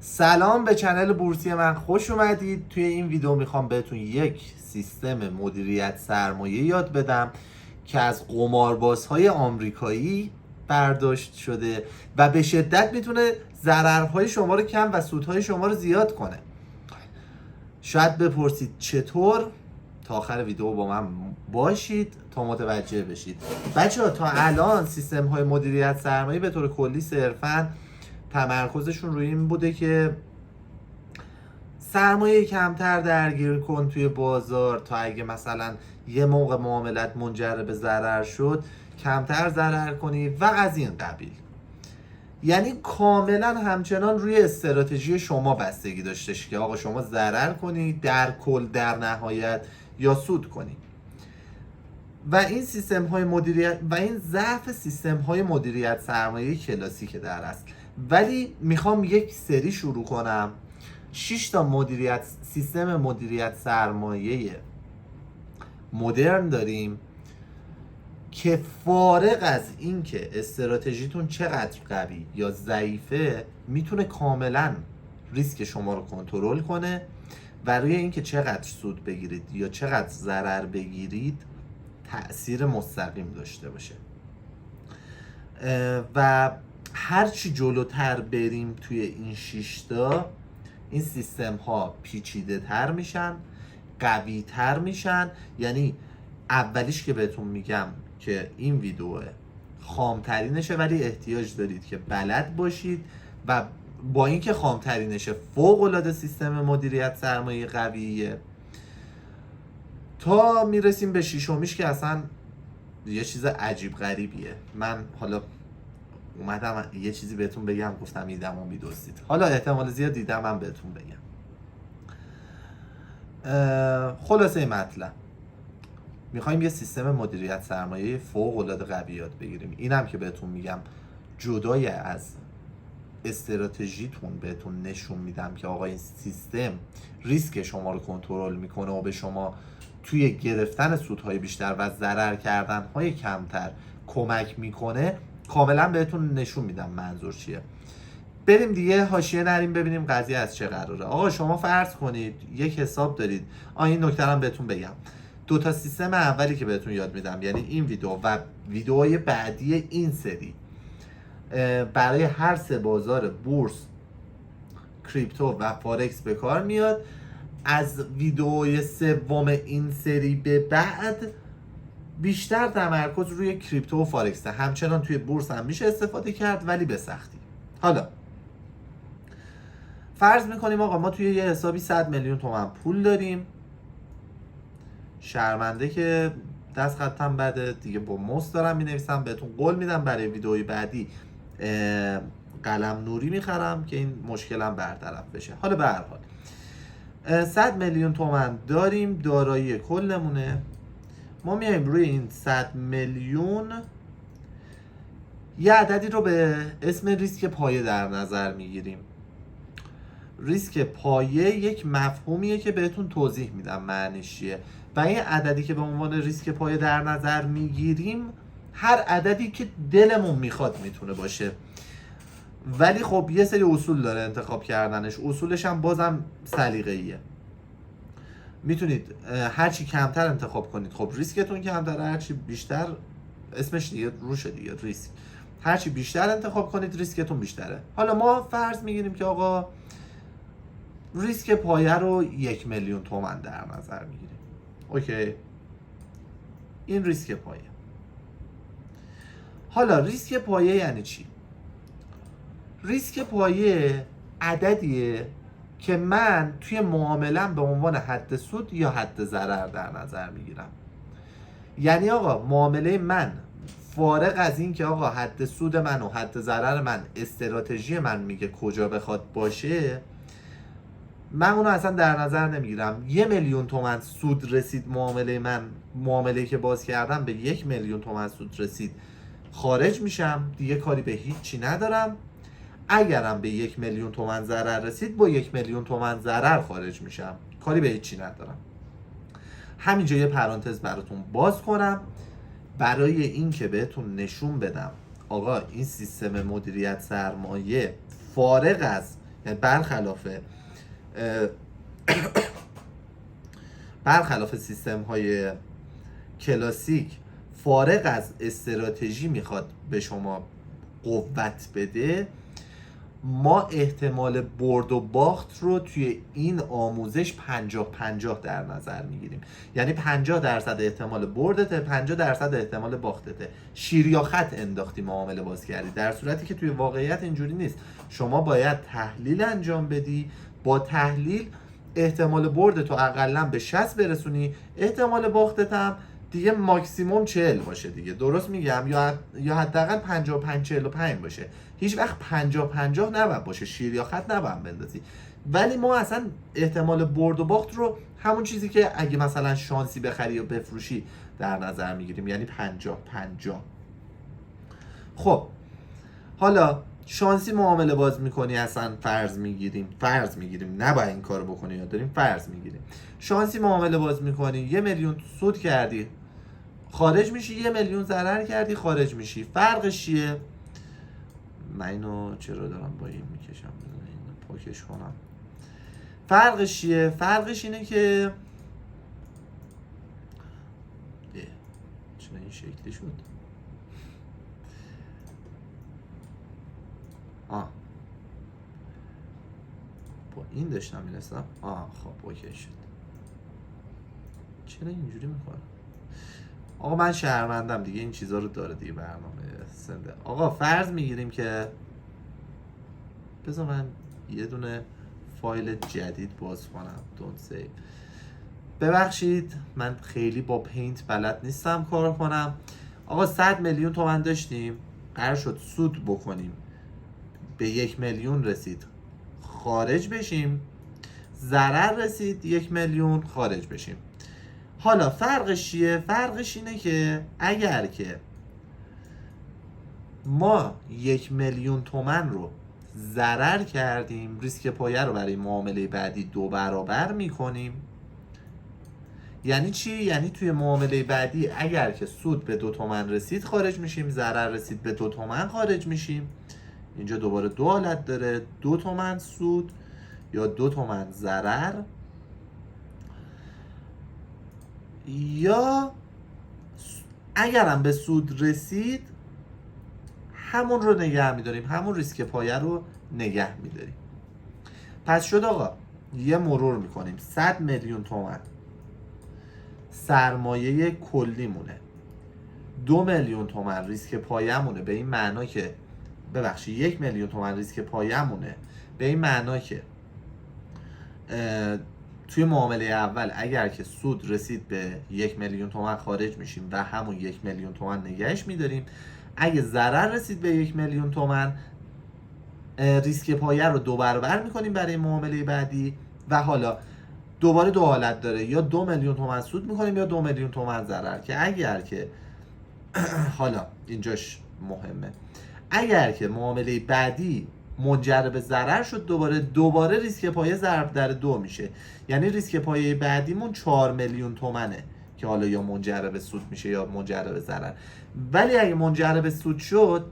سلام به چنل بورسی من، خوش اومدید. توی این ویدیو میخوام بهتون یک سیستم مدیریت سرمایه یاد بدم که از قماربازهای آمریکایی برداشت شده و به شدت میتونه ضررهای شما رو کم و سودهای شما رو زیاد کنه. شاید بپرسید چطور؟ تا آخر ویدیو با من باشید تا متوجه بشید. بچه‌ها تا الان سیستم های مدیریت سرمایه به طور کلی صرفاً تمرکزشون روی این بوده که سرمایه کمتر درگیر کن توی بازار تا اگه مثلا یه موقع معاملت منجر به ضرر شد کمتر ضرر کنی و از این قبیل. یعنی کاملا همچنان روی استراتژی شما بستگی داشتش که آقا شما ضرر کنی در کل در نهایت یا سود کنی. و این سیستم های مدیریت و این ضعف سیستم های مدیریت سرمایه کلاسیک در است. ولی میخوام یک سری شروع کنم 6 تا سیستم مدیریت سرمایه مدرن داریم که فارغ از اینکه استراتژیتون چقدر قوی یا ضعیفه میتونه کاملا ریسک شما رو کنترل کنه و روی اینکه چقدر سود بگیرید یا چقدر ضرر بگیرید تأثیر مستقیم داشته باشه. و هرچی جلوتر بریم توی این 6 تا این سیستم ها پیچیده تر میشن، قوی تر میشن. یعنی اولیش که بهتون میگم که این ویدیو خامترینشه ولی احتیاج دارید که بلد باشید و با اینکه خامترینشه فوق العاده سیستم مدیریت سرمایه قویه تا میرسیم به شیشمیش که اصلا یه چیز عجیب غریبیه. من حالا اومدم یه چیزی بهتون بگم، گفتم ایدمو میدوستید، حالا احتمال زیاد دیدم من بهتون بگم. خلاصه مطلب میخوایم یه سیستم مدیریت سرمایه فوق العاده قوی یاد بگیریم. اینم که بهتون میگم جدای از استراتژیتون بهتون نشون میدم که آقا این سیستم ریسک شما رو کنترل میکنه و به شما توی گرفتن سودهای بیشتر و ضرر کردنهای کمتر کمک میکنه. کاملا بهتون نشون میدم منظور چیه. بریم دیگه حاشیه نریم ببینیم قضیه از چه قراره. آقا شما فرض کنید یک حساب دارید. این نکته رو بهتون بگم، 2 تا سیستم اولی که بهتون یاد میدم یعنی این ویدیو و ویدیوهای بعدی این سری برای هر سه بازار بورس، کریپتو و فارکس به کار میاد. از ویدیوی سوم این سری به بعد بیشتر تمرکز روی کریپتو و فارکس. همچنان توی بورس هم میشه استفاده کرد ولی به سختی. حالا فرض میکنیم آقا ما توی یه حسابی 100 میلیون تومان پول داریم. شرمنده که دست خطم بده دیگه، با موس دارم مینویسم. بهتون قول میدم برای ویدئوی بعدی قلم نوری میخرم که این مشکلم برطرف بشه. حالا به هر حال 100 میلیون تومان داریم، دارایی کلمونه. ما میایم روی این 100 میلیون یه عددی رو به اسم ریسک پایه در نظر میگیریم. ریسک پایه یک مفهومیه که بهتون توضیح میدم معنیش چیه. و این عددی که به عنوان ریسک پایه در نظر میگیریم هر عددی که دلمون میخواد میتونه باشه، ولی خب یه سری اصول داره انتخاب کردنش. اصولش هم بازم سلیقه‌ایه. میتونید هرچی کمتر انتخاب کنید خب ریسکتون کمتره، هرچی بیشتر اسمش دیگه روشه دیگه ریسک، هرچی بیشتر انتخاب کنید ریسکتون بیشتره. حالا ما فرض میگیریم که آقا ریسک پایه رو 1 میلیون تومان در نظر میگیریم. اوکی، این ریسک پایه. حالا ریسک پایه یعنی چی؟ ریسک پایه عددیه که من توی معامله‌ام به عنوان حد سود یا حد ضرر در نظر میگیرم. یعنی آقا معامله من فارغ از این که آقا حد سود من و حد ضرر من استراتژی من میگه کجا بخواد باشه، من اونو اصلا در نظر نمیگیرم. 1 میلیون تومان سود رسید معامله من، معامله که باز کردم به 1 میلیون تومان سود رسید، خارج میشم دیگه، کاری به هیچی ندارم. اگرم به 1 میلیون تومان ضرر رسید با 1 میلیون تومان ضرر خارج میشم، کاری به هیچی ندارم. همینجا یه پرانتز براتون باز کنم برای این که بهتون نشون بدم آقا این سیستم مدیریت سرمایه فارغ از یعنی برخلاف سیستم های کلاسیک فارغ از استراتژی میخواد به شما قوت بده، ما احتمال برد و باخت رو توی این آموزش 50-50 در نظر میگیریم. یعنی 50% احتمال بردته، 50% احتمال باختته. شیر یا خط انداختی معامله باز کردی، در صورتی که توی واقعیت اینجوری نیست. شما باید تحلیل انجام بدی، با تحلیل احتمال بردتو اقلا به 60 برسونی، احتمال باختت هم دیگه ماکسیموم 40 باشه دیگه. درست میگم؟ یا حداقل 55-45 باشه. هیچ وقت 50-50 نباید باشه، شیر یا خط نباید بندازی. ولی ما اصلا احتمال برد و باخت رو همون چیزی که اگه مثلا شانسی بخری و بفروشی در نظر میگیریم، یعنی 50-50. خب حالا شانسی معامله باز میکنی، اصلا فرض میگیریم نباید این کارو بکنی، یا داریم فرض میگیریم شانسی معامله باز میکنی، 1 میلیون سود کردی خارج میشی، 1 میلیون ضرر کردی خارج میشی. فرقش چیه؟ من اینو چرا دارم با این میکشم؟ اینو پاکش کنم. فرقش چیه؟ فرقش اینه که چرا این شکلی شد؟ با این داشتم میرسم. خب اوکی شد. چرا اینجوری میکنه؟ آقا من شهروندم دیگه، این چیزا رو داره دیگه برنامه سنده. آقا فرض میگیریم که بذار من یه دونه فایل جدید باز کنم. Don't save. ببخشید من خیلی با پینت بلد نیستم کار کنم. آقا 100 میلیون تومن داشتیم، قرار شد سود بکنیم، به 1 میلیون رسید خارج بشیم، ضرر رسید 1 میلیون خارج بشیم. حالا فرقش چیه؟ فرقش اینه که اگر که ما 1 میلیون تومن رو ضرر کردیم، ریسک پایه رو برای معامله بعدی 2 برابر میکنیم. یعنی چی؟ یعنی توی معامله بعدی اگر که سود به 2 تومن رسید خارج میشیم، ضرر رسید به 2 تومن خارج میشیم. اینجا دوباره 2 حالت داره، 2 تومن سود یا 2 تومن ضرر، یا اگرم به سود رسید همون رو نگه میداریم، همون ریسک پایه رو نگه میداریم. پس شد آقا یه مرور میکنیم. 100 میلیون تومن سرمایه کلی مونه، 2 میلیون تومن ریسک پایه مونه، به این معنا که 1 میلیون تومن ریسک پایه مونه، به این معنا که توی معامله اول اگر که سود رسید به 1 میلیون تومن خارج میشیم و همون 1 میلیون تومن نگهش میداریم. اگه ضرر رسید به 1 میلیون تومن ریسک پایه رو 2 برابر میکنیم برای معامله بعدی و حالا دوباره 2 حالت داره، یا 2 میلیون تومن سود میکنیم یا 2 میلیون تومن ضرر. که اگر که حالا اینجاش مهمه، اگر که معامله بعدی منجر به ضرر شد، دوباره ریسک پایه ضرب در 2 میشه. یعنی ریسک پایه بعدیمون 4 میلیون تومنه که حالا یا منجر به سود میشه یا منجر به ضرر. ولی اگه منجر به سود شد،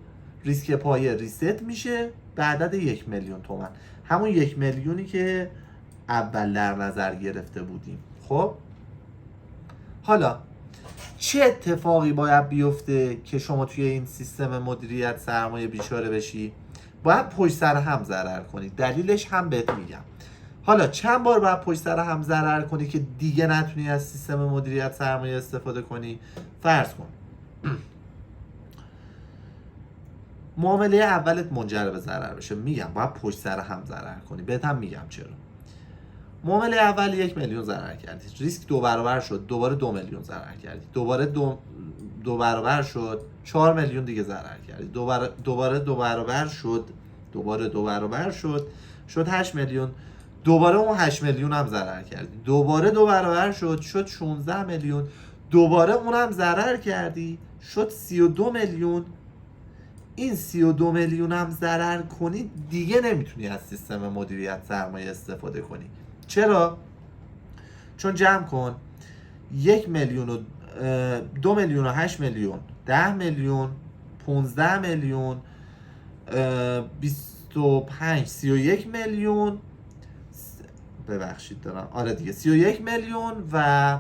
ریسک پایه ریست میشه به عدد 1 میلیون تومن، همون 1 میلیونی که اول در نظر گرفته بودیم. خب حالا چه اتفاقی باید بیفته که شما توی این سیستم مدیریت سرمایه بیچاره بشی؟ باید پشت سر هم ضرر کنی. دلیلش هم بهت میگم. حالا چند بار باید پشت سر هم ضرر کنی که دیگه نتونی از سیستم مدیریت سرمایه استفاده کنی؟ فرض کن معامله اولت منجر به ضرر بشه. میگم باید پشت سر هم ضرر کنی. بهت هم میگم چرا. معامله اول 1 میلیون ضرر کردی، ریسک 2 برابر شد، دوباره 2 میلیون ضرر کردی، دوباره 2 برابر شد، 4 میلیون دیگه ضرر کردی، دوباره 2 برابر شد، دوباره 2 برابر شد 8 میلیون، دوباره اون 8 میلیون هم ضرر کردی، دوباره 2 برابر شد 16 میلیون، دوباره اونم ضرر کردی شد 32 میلیون. این 32 میلیون هم ضرر کنی دیگه نمیتونی از سیستم مدیریت سرمایه استفاده کنی. چرا؟ چون جمع کن 1 میلیون و 2 میلیون و 8 میلیون 10 میلیون 15 میلیون 25 31 میلیون، ببخشید دارم، آره دیگه 31 میلیون و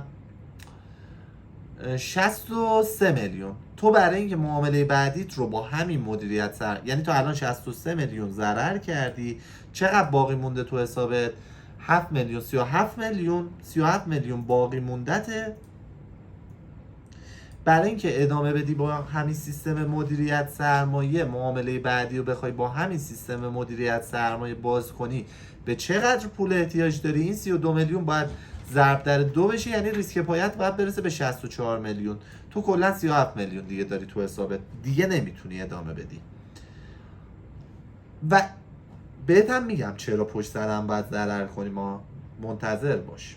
63 میلیون. تو برای اینکه معامله بعدیت رو با همین مدیریت یعنی تو الان 63 میلیون ضرر کردی، چقدر باقی مونده تو حسابت؟ 7 میلیون. 37 میلیون باقی موندته. برای اینکه ادامه بدی با همین سیستم مدیریت سرمایه، معامله بعدی رو بخوای با همین سیستم مدیریت سرمایه باز کنی، به چقدر پول احتیاج داری؟ این 32 میلیون باید ضرب در 2 بشه، یعنی ریسک پایت باید برسه به 64 میلیون. تو کلا 37 میلیون دیگه داری تو حسابت، دیگه نمیتونی ادامه بدی. و بهتم میگم چرا پشت سرم باید ضرر کنی، ما منتظر باش.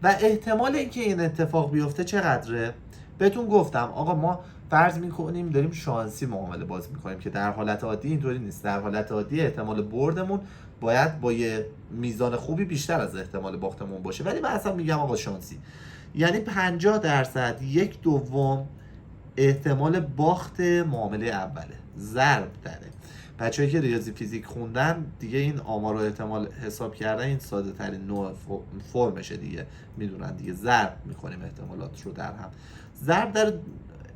و احتمال اینکه این اتفاق بیفته چقدره؟ بهتون گفتم آقا ما فرض میکنیم داریم شانسی معامله باز میکنیم که در حالت عادی اینطوری نیست. در حالت عادی احتمال بردمون باید با یه میزان خوبی بیشتر از احتمال باختمون باشه، ولی من اصلا میگم آقا شانسی، یعنی 50% یک دوم احتمال باخت معامله اوله ضرب داره. بچه‌ای که ریاضی فیزیک خوندن دیگه این آمار و احتمال حساب کردن این ساده ترین نوع فرمشه دیگه، میدونن دیگه. ضرب میکنیم احتمالات رو در هم، ضرب در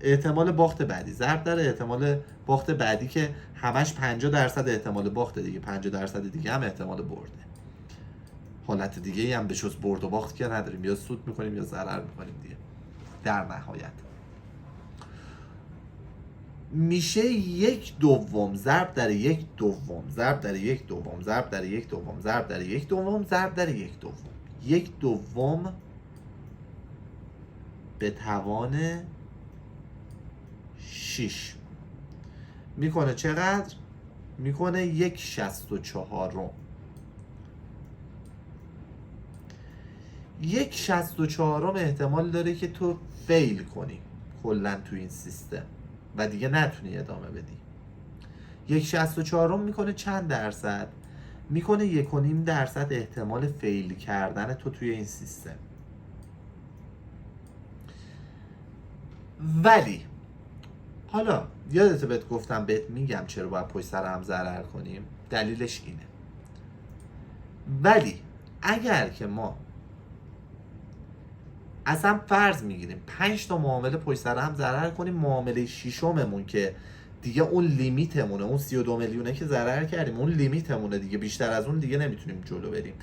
احتمال باخت بعدی، ضرب در احتمال باخت بعدی که همش 50% احتمال باخته دیگه، 50% دیگه هم احتمال برده. حالت دیگه ای هم به جز برد و باخت که نداریم، یا سود میکنیم یا ضرر میکنیم دیگه. در نهایت میشه یک دوم ضرب در یک دوم ضرب در یک دوم ضرب در یک دوم ضرب در یک دوم ضرب در یک دوم. یک دوم به توان 6 میکنه چقدر؟ میکنه 1/64. 1/64 احتمال داره که تو فیل کنی کلا تو این سیستم و دیگه نتونی ادامه بدی. 1/64 میکنه چند درصد؟ میکنه 1.5% احتمال فیل کردن تو توی این سیستم. ولی حالا یادت بهت گفتم، بهت میگم چرا باید پشت سر هم ضرر کنیم، دلیلش اینه. ولی اگر که ما اصلا فرض میگیریم 5 تا معامله پشت سر هم ضرر کنیم، معامله ششممون که دیگه اون لیمیتمونه، اون 32 میلیونه که ضرر کردیم اون لیمیتمونه دیگه، بیشتر از اون دیگه نمیتونیم جلو بریم.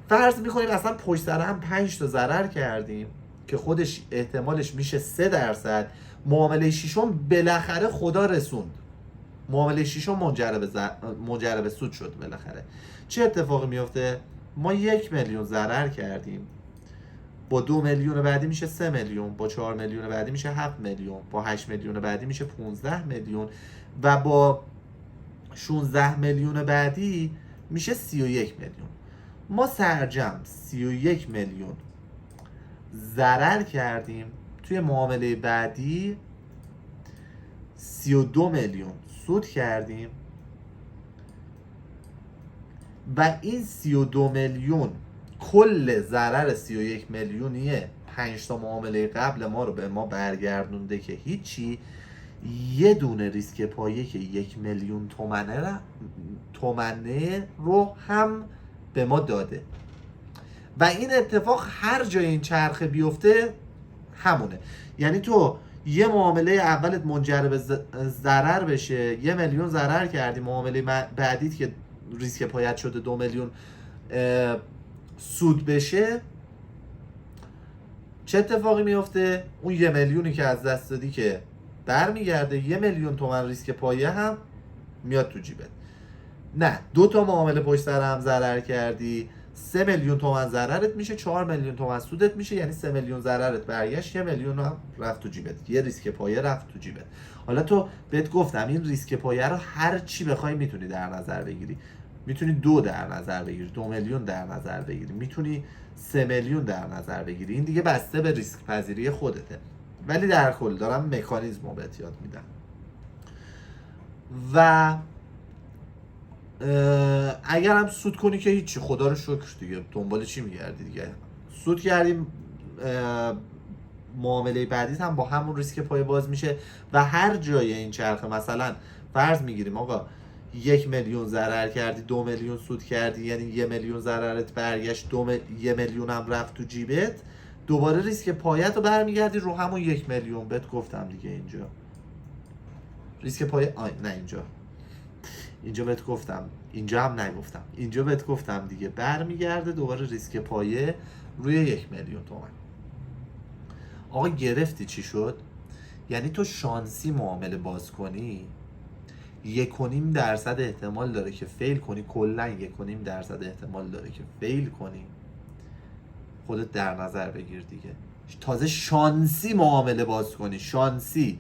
فرض میکنیم اصلا پشت سر هم 5 تا ضرر کردیم که خودش احتمالش میشه 3%. معامله ششم بالاخره خدا رسوند، معامله ششم منجر به سود شد بالاخره. چه اتفاقی میفته؟ ما 1 میلیون ضرر کردیم، با 2 میلیون بعدی میشه 3 میلیون، با 4 میلیون بعدی میشه 7 میلیون، با 8 میلیون بعدی میشه 15 میلیون و با 16 میلیون بعدی میشه 31 میلیون. ما سرجم 31 میلیون ضرر کردیم، توی معامله بعدی 32 میلیون سود کردیم و این 32 میلیون کل ضرر 31 میلیونیه 5 تا معامله قبل ما رو به ما برگردونده که هیچی. یه دونه ریسک پایه که 1 میلیون تومنه رو هم به ما داده و این اتفاق هر جای این چرخه بیفته همونه. یعنی تو یه معامله اولت منجر به ضرر بشه، 1 میلیون ضرر کردی، معامله بعدیت که ریسک پایت شده 2 میلیون سود بشه، چه اتفاقی میفته؟ اون 1 میلیونی که از دست دادی که برمیگرده، 1 میلیون تومن ریسک پایه هم میاد تو جیبت. نه، 2 تا معامله پشت سر هم ضرر کردی، 3 میلیون تومن ضررت میشه، 4 میلیون تومن سودت میشه، یعنی 3 میلیون ضررت برگشت، 1 میلیون هم رفت تو جیبت، یه ریسک پایه رفت تو جیبت. حالا تو بهت گفتم این ریسک پایه رو هر چی بخوای میتونی در نظر بگیری. میتونی 2 در نظر بگیری، 2 میلیون در نظر بگیری، میتونی 3 میلیون در نظر بگیری، این دیگه بسته به ریسک پذیری خودته. ولی در کل دارم مکانیزم رو بهت یاد میدم. و اگر هم سود کنی که هیچی، خدا رو شکر دیگه، دنبال چی میگردی دیگه؟ سود کردیم، معامله بعدی هم با همون ریسک پای باز میشه و هر جای این چرخه مثلا فرض میگیریم آقا 1 میلیون ضرر کردی 2 میلیون سود کردی، یعنی 1 میلیون ضررت برگشت 1 میلیون هم رفت تو جیبت، دوباره ریسک پایت رو برمیگردی رو همون 1 میلیون. بهت گفتم دیگه اینجا ریسک پایه نه اینجا بهت گفتم، اینجا هم نگفتم، اینجا بهت گفتم دیگه، برمیگرده دوباره ریسک پایه روی 1 میلیون تومان. آقا گرفتی چی شد؟ یعنی تو شانسی معامله باز کنی 1.5% احتمال داره که فیل کنی، کلا 1.5% احتمال داره که فیل کنی. خودت در نظر بگیر دیگه. تازه شانسی معامله باز کنی، شانسی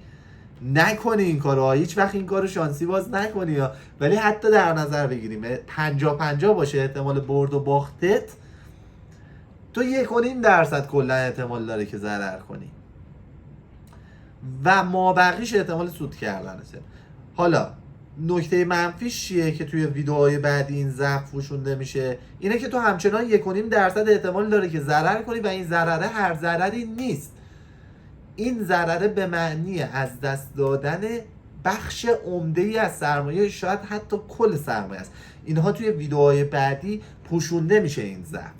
نکنی این کارو، هیچ وقت این کارو شانسی باز نکنی ها. ولی حتی در نظر بگیریم 50-50 باشه احتمال برد و باختت، تو 1.5% کلا احتمال داره که ضرر کنی و مابقیش احتمال سود کردنته. حالا نکته منفیش چیه که توی ویدئوهای بعدی این ضعف پوشونده میشه؟ اینه که تو همچنان 1.5% احتمال داره که ضرر کنی و این ضرره هر ضرری نیست. این ضرره به معنی از دست دادن بخش عمده‌ای از سرمایه، شاید حتی کل سرمایه است. اینها توی ویدئوهای بعدی پوشونده میشه این ضعف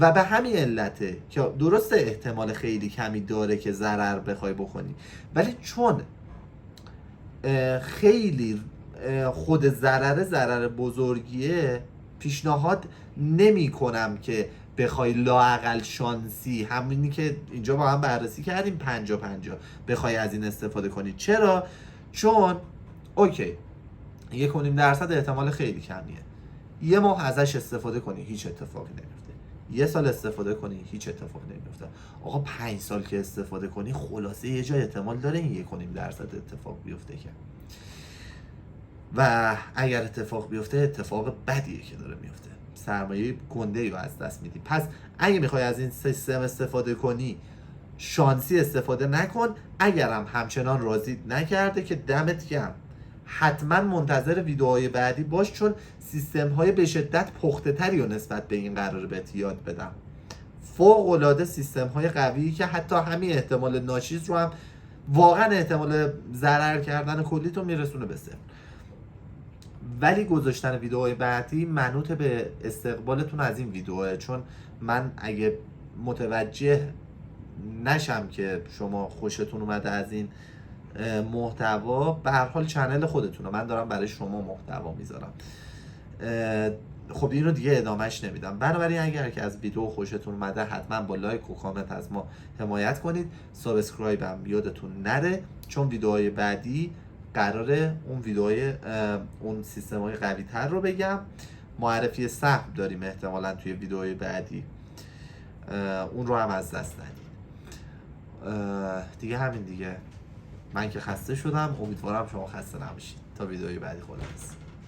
و به همین علته که درسته احتمال خیلی کمی داره که ضرر بخوای بکنی، ولی چون خیلی خود ضرر بزرگیه، پیشنهاد نمی کنم که بخوای لااقل شانسی، همینی که اینجا با هم بررسی کردیم 50-50 بخوای از این استفاده کنی. چرا؟ چون اوکی 1.5% احتمال خیلی کمیه، یه ماه ازش استفاده کنی هیچ اتفاقی نمیفته، یه سال استفاده کنی هیچ اتفاقی نمیفته. آقا 5 سال که استفاده کنی خلاصه یه جای احتمال داره این 1.5% اتفاق بیفته که، و اگر اتفاق بیفته اتفاق بدیه که داره میفته، سرمایه گنده‌ای رو از دست میدی. پس اگه میخوای از این سیستم استفاده کنی شانسی استفاده نکن. اگرم همچنان راضی نکرده که دمت گرم، حتما منتظر ویدئوهای بعدی باش، چون سیستم های به شدت پخته تری رو نسبت به این قراره بهت یاد بدم، فوق العاده سیستم های قویی که حتی همین احتمال ناچیز رو هم واقعا احتمال ضرر کردن کلی تو میرسونه به صفر. ولی گذاشتن ویدئوهای بعدی منوط به استقبالتون از این ویدئوه، چون من اگه متوجه نشم که شما خوشتون اومده از این محتوا، به هر حال چنل خودتونه، من دارم برای شما محتوا میذارم، خب این رو دیگه ادامهش نمیدم. بنابراین اگر که از ویدیو خوشتون اومده حتما با لایک و کامنت از ما حمایت کنید. سابسکرایب هم یادتون نره، چون ویدیوهای بعدی قراره اون ویدیوهای اون سیستم‌های قوی تر رو بگم. معرفی سهم داریم احتمالاً توی ویدیوهای بعدی، اون رو هم از دست ندید. دیگه همین دیگه، من که خسته شدم، امیدوارم شما خسته نباشید. تا ویدیوهای بعدی، خداحافظ.